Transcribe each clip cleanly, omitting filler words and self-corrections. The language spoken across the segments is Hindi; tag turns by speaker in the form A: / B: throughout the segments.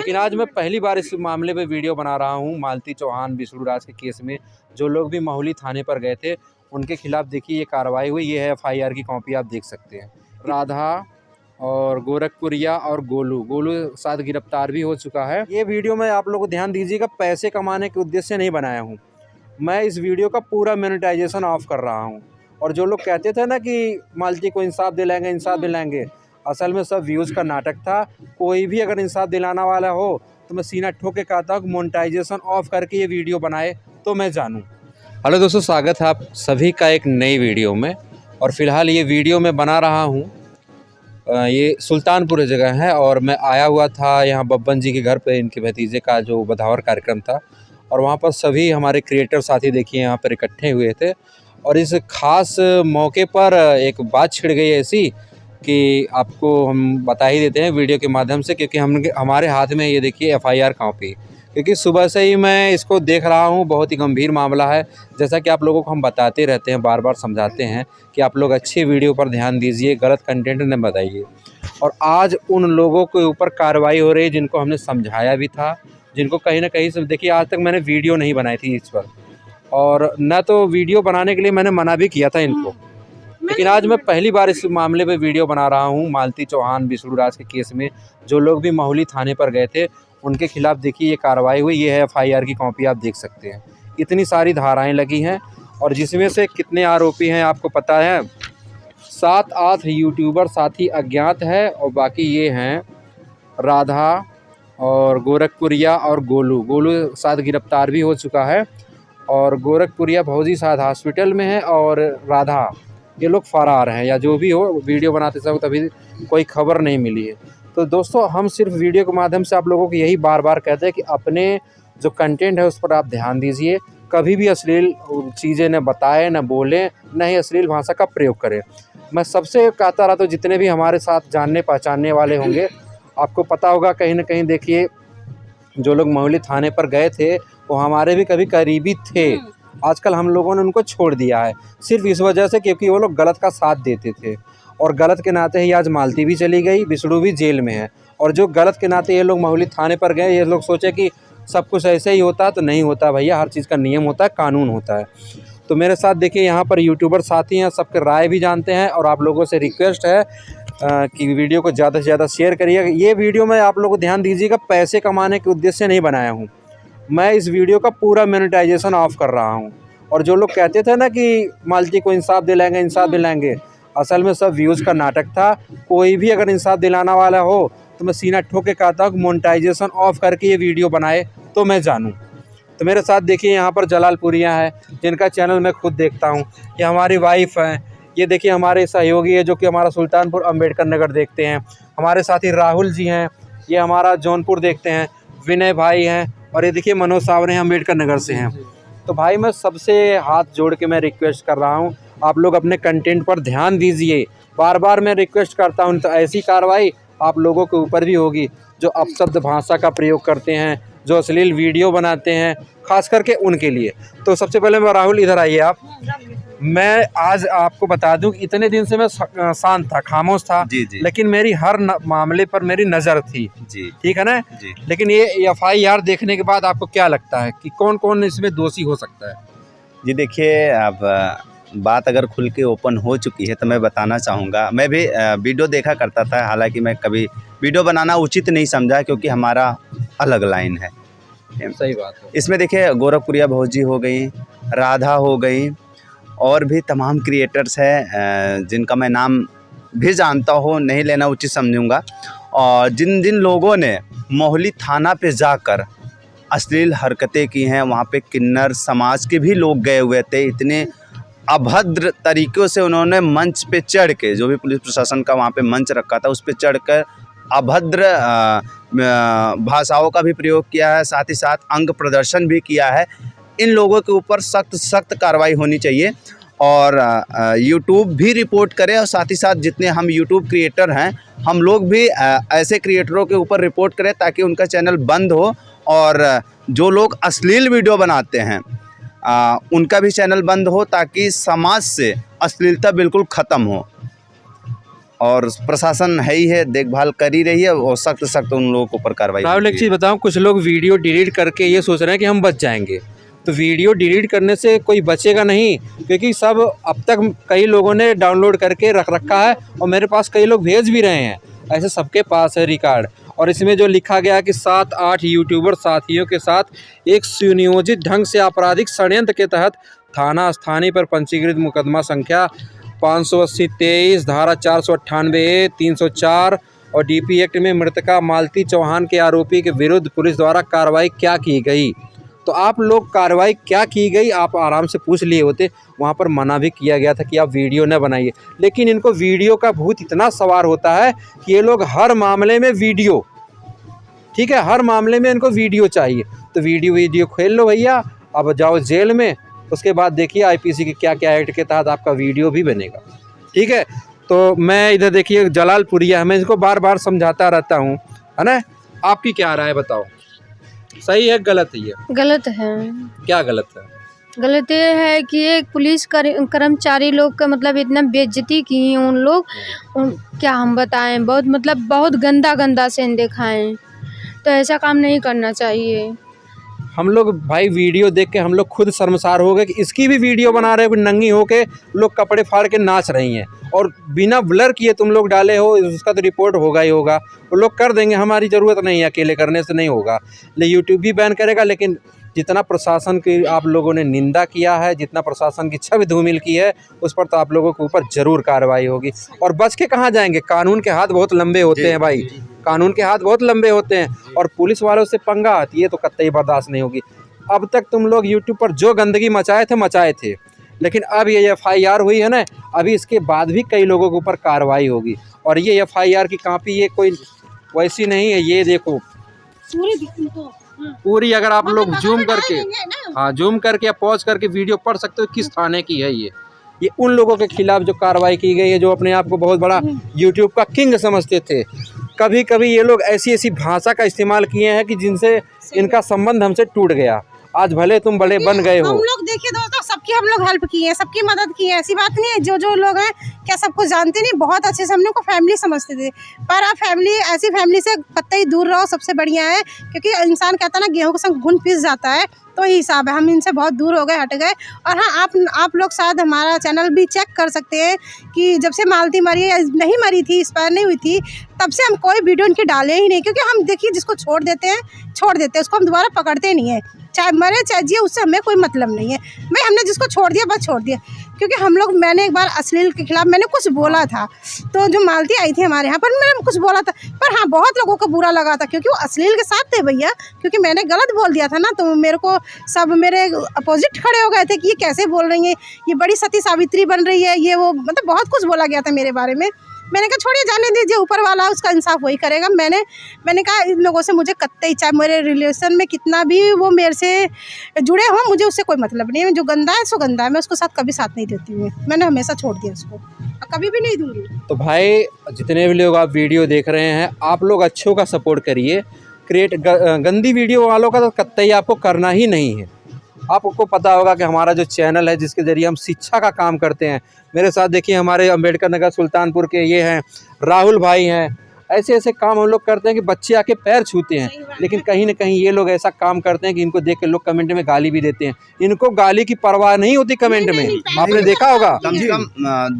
A: लेकिन आज मैं पहली बार इस मामले पे वीडियो बना रहा हूँ। मालती चौहान विष्णु राज के केस में जो लोग भी महुली थाने पर गए थे उनके खिलाफ देखिए ये कार्रवाई हुई। ये है एफआईआर की कॉपी, आप देख सकते हैं। राधा और गोरखपुरिया और गोलू साथ गिरफ्तार भी हो चुका है। ये वीडियो में आप लोग ध्यान दीजिएगा, पैसे कमाने के उद्देश्य से नहीं बनाया हूँ मैं। इस वीडियो का पूरा मोनेटाइजेशन ऑफ कर रहा हूँ। और जो लोग कहते थे ना कि मालती को इंसाफ दिलाएंगे, इंसाफ दिलाएंगे, असल में सब व्यूज़ का नाटक था। कोई भी अगर इंसाफ दिलाना वाला हो तो मैं सीना ठोक के कहता हूँ कि मोनेटाइजेशन ऑफ करके ये वीडियो बनाए तो मैं जानूँ। हेलो दोस्तों, स्वागत है आप सभी का एक नई वीडियो में। और फिलहाल ये वीडियो मैं बना रहा हूँ, ये सुल्तानपुर जगह है और मैं आया हुआ था यहाँ बब्बन जी के घर पे। इनके भतीजे का जो बधावर कार्यक्रम था और वहाँ पर सभी हमारे क्रिएटर साथी देखिए यहाँ पर इकट्ठे हुए थे। और इस खास मौके पर एक बात छिड़ गई ऐसी कि आपको हम बता ही देते हैं वीडियो के माध्यम से, क्योंकि हमारे हाथ में ये देखिए एफआईआर कॉपी। क्योंकि सुबह से ही मैं इसको देख रहा हूँ, बहुत ही गंभीर मामला है। जैसा कि आप लोगों को हम बताते रहते हैं, बार बार समझाते हैं कि आप लोग अच्छी वीडियो पर ध्यान दीजिए, गलत कंटेंट न बताइए। और आज उन लोगों के ऊपर कार्रवाई हो रही है जिनको हमने समझाया भी था, जिनको कहीं ना कहीं से देखिए आज तक मैंने वीडियो नहीं बनाई थी इस पर, और न तो वीडियो बनाने के लिए मैंने मना भी किया था इनको। लेकिन आज मैं पहली बार इस मामले पे वीडियो बना रहा हूँ। मालती चौहान विष्णु राज के केस में जो लोग भी महुली थाने पर गए थे उनके खिलाफ देखिए ये कार्रवाई हुई। ये है एफआईआर की कॉपी, आप देख सकते हैं। इतनी सारी धाराएं लगी हैं और जिसमें से कितने आरोपी हैं आपको पता है? 7-8 यूट्यूबर साथी अज्ञात है और बाकी ये हैं राधा और गोरखपुरिया और गोलू साथ गिरफ्तार भी हो चुका है। और गोरखपुरिया भौजी साथ हॉस्पिटल में है और राधा ये लोग फरार हैं, या जो भी हो। वीडियो बनाते समय अभी कोई खबर नहीं मिली है। तो दोस्तों, हम सिर्फ वीडियो के माध्यम से आप लोगों को यही बार बार कहते हैं कि अपने जो कंटेंट है उस पर आप ध्यान दीजिए। कभी भी अश्लील चीज़ें न बताएं, न बोलें, न ही अश्लील भाषा का प्रयोग करें। मैं सबसे कहता रहता हूँ, जितने भी हमारे साथ जानने पहचानने वाले होंगे, आपको पता होगा कहीं ना कहीं देखिए जो लोग महुली थाने पर गए थे वो हमारे भी कभी करीबी थे। आजकल हम लोगों ने उनको छोड़ दिया है सिर्फ इस वजह से क्योंकि वो लोग गलत का साथ देते थे। और गलत के नाते ही आज मालती भी चली गई, विष्णु भी जेल में है। और जो गलत के नाते ये लोग महुली थाने पर गए, ये लोग सोचे कि सब कुछ ऐसे ही होता, तो नहीं होता भैया। हर चीज़ का नियम होता है, कानून होता है। तो मेरे साथ देखिए यहाँ पर यूट्यूबर साथी हैं, सबके राय भी जानते हैं। और आप लोगों से रिक्वेस्ट है कि वीडियो को ज़्यादा से ज़्यादा शेयर करिए। ये वीडियो में आप लोग ध्यान दीजिएगा, पैसे कमाने के उद्देश्य से नहीं बनाया हूँ मैं। इस वीडियो का पूरा मोनेटाइजेशन ऑफ कर रहा हूँ। और जो लोग कहते थे ना कि मालती को इंसाफ दिलाएंगे, इंसाफ दिलाएंगे, असल में सब व्यूज़ का नाटक था। कोई भी अगर इंसाफ दिलाना वाला हो तो मैं सीना ठोक के कहता हूँ कि मोनेटाइजेशन ऑफ करके ये वीडियो बनाए तो मैं जानूँ। तो मेरे साथ देखिए यहाँ पर जलालपुरियाँ हैं, जिनका चैनल मैं खुद देखता हूँ। ये हमारी वाइफ हैं। ये देखिए हमारे सहयोगी है जो कि हमारा सुल्तानपुर अम्बेडकर नगर देखते हैं। हमारे साथी राहुल जी हैं, ये हमारा जौनपुर देखते हैं। विनय भाई हैं और ये देखिए मनोज सावरे अम्बेडकर नगर से हैं। तो भाई मैं सबसे हाथ जोड़ के मैं रिक्वेस्ट कर रहा हूँ, आप लोग अपने कंटेंट पर ध्यान दीजिए। बार बार मैं रिक्वेस्ट करता हूँ। तो ऐसी कार्रवाई आप लोगों के ऊपर भी होगी जो अपशब्द भाषा का प्रयोग करते हैं, जो अश्लील वीडियो बनाते हैं, खास करके उनके लिए। तो सबसे पहले मैं राहुल, इधर आइए आप। मैं आज आपको बता दूं कि इतने दिन से मैं शांत था, खामोश था। जी। लेकिन मेरी हर मामले पर मेरी नज़र थी जी, ठीक है ना जी। लेकिन ये एफआईआर देखने के बाद आपको क्या लगता है कि कौन कौन इसमें दोषी हो सकता है?
B: जी देखिए, अब बात अगर खुल के ओपन हो चुकी है तो मैं बताना चाहूँगा। मैं भी वीडियो देखा करता था, हालांकि मैं कभी वीडियो बनाना उचित नहीं समझा क्योंकि हमारा अलग लाइन है।
A: सही बात है।
B: इसमें देखिए गोरखपुरिया भौजी हो गई, राधा हो गई, और भी तमाम क्रिएटर्स हैं जिनका मैं नाम भी जानता हूँ, नहीं लेना उचित समझूंगा। और जिन जिन लोगों ने महुली थाना पे जाकर अश्लील हरकतें की हैं, वहाँ पे किन्नर समाज के भी लोग गए हुए थे। इतने अभद्र तरीक़ों से उन्होंने मंच पे चढ़ के, जो भी पुलिस प्रशासन का वहाँ पे मंच रखा था उस पे चढ़कर अभद्र भाषाओं का भी प्रयोग किया है, साथ ही साथ अंग प्रदर्शन भी किया है। इन लोगों के ऊपर सख्त कार्रवाई होनी चाहिए। और यूट्यूब भी रिपोर्ट करे, और साथ ही साथ जितने हम यूट्यूब क्रिएटर हैं हम लोग भी ऐसे क्रिएटरों के ऊपर रिपोर्ट करें ताकि उनका चैनल बंद हो। और जो लोग अश्लील वीडियो बनाते हैं उनका भी चैनल बंद हो, ताकि समाज से अश्लीलता बिल्कुल ख़त्म हो। और प्रशासन है ही है, देखभाल कर ही रही है और सख्त सख्त उन लोगों के ऊपर कार्रवाई
A: राहुल, एक चीज़ बताऊँ, कुछ लोग वीडियो डिलीट करके ये सोच रहे हैं कि हम बच जाएंगे, तो वीडियो डिलीट करने से कोई बचेगा नहीं, क्योंकि सब अब तक कई लोगों ने डाउनलोड करके रख रखा है और मेरे पास कई लोग भेज भी रहे हैं, ऐसे सबके पास है रिकॉर्ड। और इसमें जो लिखा गया कि 7-8 यूट्यूबर साथियों के साथ एक सुनियोजित ढंग से आपराधिक षड्यंत्र के तहत थाना स्थानीय पर पंजीकृत मुकदमा संख्या 580-23 धारा 498A 304 और डीपी एक्ट में मृतका मालती चौहान के आरोपी के विरुद्ध पुलिस द्वारा कार्रवाई क्या की गई। तो आप लोग कार्रवाई क्या की गई आप आराम से पूछ लिए होते, वहाँ पर मना भी किया गया था कि आप वीडियो न बनाइए, लेकिन इनको वीडियो का भूत इतना सवार होता है कि ये लोग हर मामले में वीडियो, ठीक है, हर मामले में इनको वीडियो चाहिए। तो वीडियो खेल लो भैया, अब जाओ जेल में, उसके बाद देखिए आईपीसी के क्या क्या एक्ट के तहत आपका वीडियो भी बनेगा, ठीक है। तो मैं इधर देखिए जलालपुरिया है, मैं इसको बार बार समझाता रहता हूँ, है ना। आपकी क्या राय बताओ, सही है गलत है? ये
C: गलत है।
A: क्या गलत है?
C: गलत ये है कि एक पुलिस कर्मचारी लोग का मतलब इतना बेइज्जती की उन लोग, क्या हम बताएं, बहुत मतलब बहुत गंदा सीन दिखाएं, तो ऐसा काम नहीं करना चाहिए।
A: हम लोग भाई वीडियो देख के हम लोग खुद शर्मसार हो गए कि इसकी भी वीडियो बना रहे हो, नंगी होके लोग कपड़े फाड़ के नाच रही हैं और बिना ब्लर किए तुम लोग डाले हो, उसका तो रिपोर्ट होगा ही होगा, वो लोग कर देंगे, हमारी ज़रूरत नहीं है, अकेले करने से नहीं होगा। यूट्यूब भी बैन करेगा, लेकिन जितना प्रशासन की आप लोगों ने निंदा किया है, जितना प्रशासन की छवि धूमिल की है, उस पर तो आप लोगों के ऊपर ज़रूर कार्रवाई होगी। और बच के कहाँ जाएंगे, कानून के हाथ बहुत लंबे होते हैं भाई, कानून के हाथ बहुत लंबे होते हैं, और पुलिस वालों से पंगा आती है तो कतई बर्दाश्त नहीं होगी। अब तक तुम लोग यूट्यूब पर जो गंदगी मचाए थे, लेकिन अब ये FIR हुई है ना, अभी इसके बाद भी कई लोगों के ऊपर कार्रवाई होगी। और ये FIR की कॉपी ये कोई वैसी नहीं है, ये देखो पूरी, अगर आप लोग जूम करके, हाँ जूम करके या पॉज करके वीडियो पढ़ सकते हो किस थाने की है। ये उन लोगों के खिलाफ जो कार्रवाई की गई है जो अपने आप को बहुत बड़ा यूट्यूब का किंग समझते थे। कभी कभी ये लोग ऐसी भाषा का इस्तेमाल किए हैं कि जिनसे इनका संबंध हमसे टूट गया। आज भले तुम बड़े बन गए हो।
D: हम लोग देखिए दोस्तों, सबकी हम लोग हेल्प की है, सबकी मदद की है, ऐसी बात नहीं है। जो लोग हैं क्या सबको जानते नहीं, बहुत अच्छे से हम लोग को फैमिली समझते थे, पर अब फैमिली, ऐसी फैमिली से कतई दूर रहो, सबसे बढ़िया है। क्योंकि इंसान कहता है ना, गेहूं के संग घुन पिस जाता है, तो ही हिसाब है। हम इनसे बहुत दूर हो गए, हट गए। और हाँ, आप लोग शायद हमारा चैनल भी चेक कर सकते हैं कि जब से मालती मरी नहीं मरी थी, एक्सपायर नहीं हुई थी, तब से हम कोई वीडियो इनकी डाले ही नहीं। क्योंकि हम देखिए जिसको छोड़ देते हैं उसको हम दोबारा पकड़ते नहीं है, चाहे मरे चाहे जिए, उससे हमें कोई मतलब नहीं है। भाई हमने जिसको छोड़ दिया बस छोड़ दिया। क्योंकि हम लोग, मैंने एक बार अश्लील के खिलाफ मैंने कुछ बोला था, तो जो मालती आई थी हमारे यहाँ पर, मैंने कुछ बोला था, पर हाँ बहुत लोगों को बुरा लगा था, क्योंकि वो अश्लील के साथ थे भैया। क्योंकि मैंने गलत बोल दिया था ना, तो मेरे को सब मेरे अपोजिट खड़े हो गए थे कि ये कैसे बोल रही हैं, ये बड़ी सती सावित्री बन रही है, ये वो, मतलब बहुत कुछ बोला गया था मेरे बारे में। मैंने कहा छोड़िए, जाने दीजिए, ऊपर वाला उसका इंसाफ वही करेगा। मैंने कहा इन लोगों से मुझे कतई, चाहे मेरे रिलेशन में कितना भी वो मेरे से जुड़े हों, मुझे उससे कोई मतलब नहीं है। जो गंदा है सो गंदा है, मैं उसको साथ कभी साथ नहीं देती हूँ। मैंने हमेशा छोड़ दिया उसको, कभी भी नहीं दूंगी।
A: तो भाई जितने भी लोग आप वीडियो देख रहे हैं, आप लोग अच्छों का सपोर्ट करिए, गंदी वीडियो वालों का तो कतई आपको करना ही नहीं है। आपको पता होगा कि हमारा जो चैनल है, जिसके ज़रिए हम शिक्षा का काम करते हैं, मेरे साथ देखिए हमारे अंबेडकर नगर सुल्तानपुर के ये हैं राहुल भाई हैं, ऐसे काम हम लोग करते हैं कि बच्चे आके पैर छूते हैं। लेकिन कहीं ना कहीं ये लोग ऐसा काम करते हैं कि इनको देख के लोग कमेंट में गाली भी देते हैं। इनको गाली की परवाह नहीं होती कमेंट में, आपने देखा होगा
B: कम से कम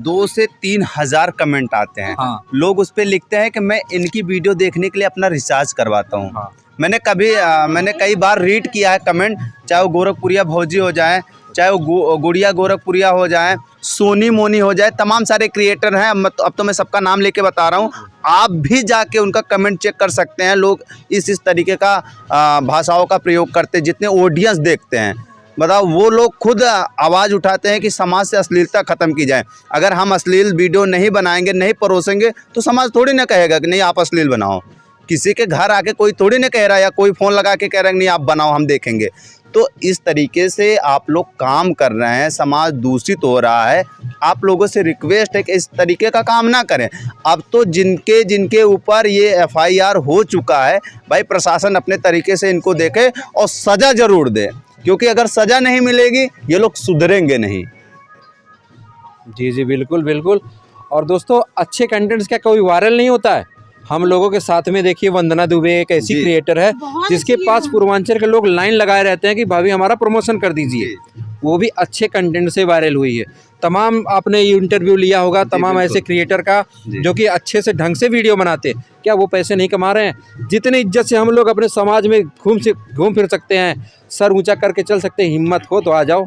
B: 2 से 3 हज़ार कमेंट आते हैं।
A: हाँ।
B: लोग उस पर लिखते हैं कि मैं इनकी वीडियो देखने के लिए अपना रिचार्ज करवाता हूँ।
A: हाँ।
B: मैंने कई बार रीड किया है कमेंट, चाहे वो गोरखपुरिया भौजी हो जाए, चाहे वो गुड़िया गोरखपुरिया हो जाए, सोनी मोनी हो जाए, तमाम सारे क्रिएटर हैं। अब तो मैं सबका नाम लेके बता रहा हूँ, आप भी जाके उनका कमेंट चेक कर सकते हैं। लोग इस तरीके का भाषाओं का प्रयोग करते हैं, जितने ऑडियंस देखते हैं। बताओ, वो लोग खुद आवाज़ उठाते हैं कि समाज से अश्लीलता ख़त्म की जाए। अगर हम अश्लील वीडियो नहीं बनाएंगे, नहीं परोसेंगे, तो समाज थोड़ी ना कहेगा कि नहीं आप अश्लील बनाओ। किसी के घर आके कोई थोड़ी ना कह रहा है, या कोई फ़ोन लगा के कह रहा है नहीं आप बनाओ, हम देखेंगे। तो इस तरीके से आप लोग काम कर रहे हैं, समाज दूषित हो रहा है। आप लोगों से रिक्वेस्ट है कि इस तरीके का काम ना करें। अब तो जिनके ऊपर ये FIR हो चुका है, भाई प्रशासन अपने तरीके से इनको देखे और सज़ा ज़रूर दे, क्योंकि अगर सज़ा नहीं मिलेगी ये लोग सुधरेंगे नहीं।
A: जी बिल्कुल। और दोस्तों अच्छे कंटेंट्स क्या कोई वायरल नहीं होता है। हम लोगों के साथ में देखिए वंदना दुबे एक ऐसी
B: जी।
A: क्रिएटर है
D: बहुत
A: जिसके
D: अच्छी
A: पास
D: है।
A: पूर्वांचल के लोग लाइन लगाए रहते हैं कि भाभी हमारा प्रमोशन कर दीजिए। वो भी अच्छे कंटेंट से वायरल हुई है। तमाम आपने इंटरव्यू लिया होगा तमाम
B: बिल्कुल।
A: ऐसे क्रिएटर का
B: जी।
A: जो कि अच्छे से ढंग से वीडियो बनाते, क्या वो पैसे नहीं कमा रहे हैं? जितनी इज्जत से हम लोग अपने समाज में घूम फिर सकते हैं, सर ऊंचा करके चल सकते हैं, हिम्मत हो तो आ जाओ,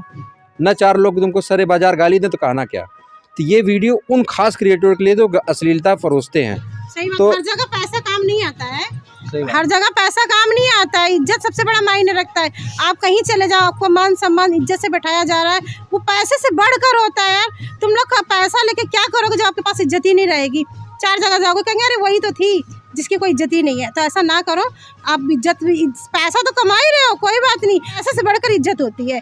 A: न चार लोग तुमको सरे बाजार गाली दें तो कहना क्या। तो ये वीडियो उन खास क्रिएटर के लिए जो अश्लीलता परोसते हैं।
D: सही बात,
A: तो
D: हर जगह पैसा काम नहीं आता है, हर जगह पैसा काम नहीं आता है। इज्जत सबसे बड़ा मायने रखता है। आप कहीं चले जाओ, आपको मान सम्मान इज्जत से बैठाया जा रहा है, वो पैसे से बढ़कर होता है यार। तुम लोग का पैसा लेके क्या करोगे जब आपके पास इज्जत ही नहीं रहेगी? चार जगह जाओगे कहेंगे अरे वही तो थी जिसकी कोई इज्जत ही नहीं है। तो ऐसा ना करो, आप पैसा तो कमा ही रहे हो, कोई बात नहीं, पैसे से बढ़कर इज्जत होती है।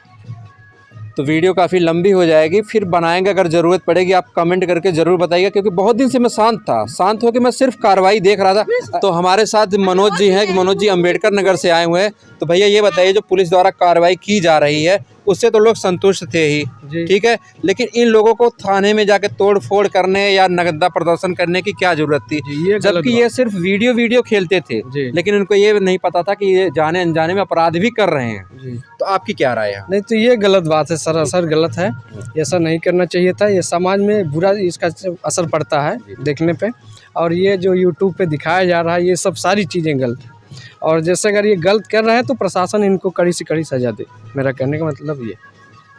A: तो वीडियो काफ़ी लंबी हो जाएगी, फिर बनाएंगे, अगर ज़रूरत पड़ेगी आप कमेंट करके ज़रूर बताइएगा, क्योंकि बहुत दिन से मैं शांत होकर मैं सिर्फ कार्रवाई देख रहा था। तो हमारे साथ मनोज जी हैं, मनोज जी अम्बेडकर नगर से आए हुए हैं। तो भैया ये बताइए, जो पुलिस द्वारा कार्रवाई की जा रही है उससे तो लोग संतुष्ट थे ही, ठीक है, लेकिन इन लोगों को थाने में जाके तोड़ फोड़ करने या नगदा प्रदर्शन करने की क्या जरूरत थी? जबकि ये सिर्फ वीडियो खेलते थे, लेकिन उनको ये नहीं पता था कि ये जाने अनजाने में अपराध भी कर रहे हैं। तो आपकी क्या राय है?
E: नहीं, तो ये गलत बात है, सरासर गलत है। ऐसा नहीं करना चाहिए था। ये समाज में बुरा इसका असर पड़ता है देखने पे। और ये जो यूट्यूब पे दिखाया जा रहा है, ये सब सारी चीज़ें गलत है। और जैसे अगर ये गलत कर रहे हैं तो प्रशासन इनको कड़ी से कड़ी सजा दे, मेरा कहने का मतलब ये।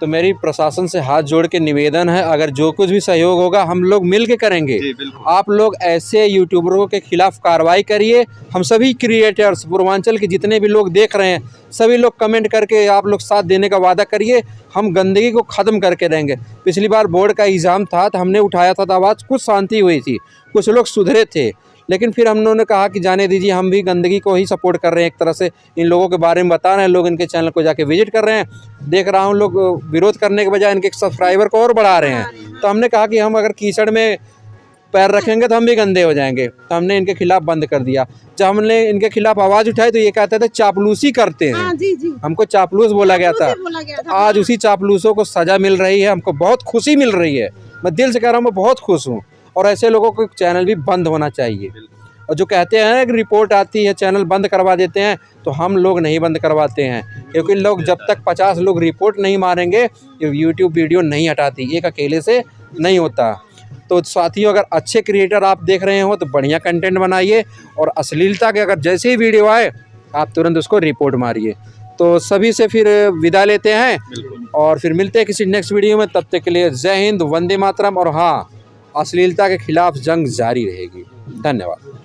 A: तो मेरी प्रशासन से हाथ जोड़ के निवेदन है, अगर जो कुछ भी सहयोग होगा हम लोग मिल के करेंगे। आप लोग ऐसे यूट्यूबरों के खिलाफ कार्रवाई करिए। हम सभी क्रिएटर्स, पूर्वांचल के जितने भी लोग देख रहे हैं, सभी लोग कमेंट करके आप लोग साथ देने का वादा करिए। हम गंदगी को ख़त्म करके रहेंगे। पिछली बार बोर्ड का एग्ज़ाम था तो हमने उठाया था आवाज़, कुछ शांति हुई थी, कुछ लोग सुधरे थे, लेकिन फिर हम लोगों ने कहा कि जाने दीजिए, हम भी गंदगी को ही सपोर्ट कर रहे हैं। एक तरह से इन लोगों के बारे में बता रहे हैं, लोग इनके चैनल को जाके विजिट कर रहे हैं। देख रहा हूँ लोग विरोध करने के बजाय इनके सब्सक्राइबर को और बढ़ा रहे हैं। तो हमने कहा कि हम अगर कीचड़ में पैर रखेंगे तो हम भी गंदे हो जाएंगे। तो हमने इनके खिलाफ बंद कर दिया। जब हमने इनके खिलाफ आवाज़ उठाई तो ये कहते थे चापलूसी करते हैं,
D: जी।
A: हमको चापलूस बोला गया था। आज उसी चापलूसों को सज़ा मिल रही है, हमको बहुत खुशी मिल रही है। मैं दिल से कह रहा हूँ, मैं बहुत खुश हूँ। और ऐसे लोगों को चैनल भी बंद होना चाहिए। और जो कहते हैं कि रिपोर्ट आती है चैनल बंद करवा देते हैं, तो हम लोग नहीं बंद करवाते हैं, क्योंकि लोग जब तक 50 लोग रिपोर्ट नहीं मारेंगे यूट्यूब वीडियो नहीं हटाती। एक अकेले से नहीं होता। तो साथियों, अगर अच्छे क्रिएटर आप देख रहे हो तो बढ़िया कंटेंट बनाइए, और अश्लीलता के अगर जैसे ही वीडियो आए आप तुरंत उसको रिपोर्ट मारिए। तो सभी से फिर विदा लेते हैं और फिर मिलते हैं किसी नेक्स्ट वीडियो में। तब तक के लिए जय हिंद, वंदे मातरम। और हाँ, अश्लीलता के खिलाफ जंग जारी रहेगी। धन्यवाद।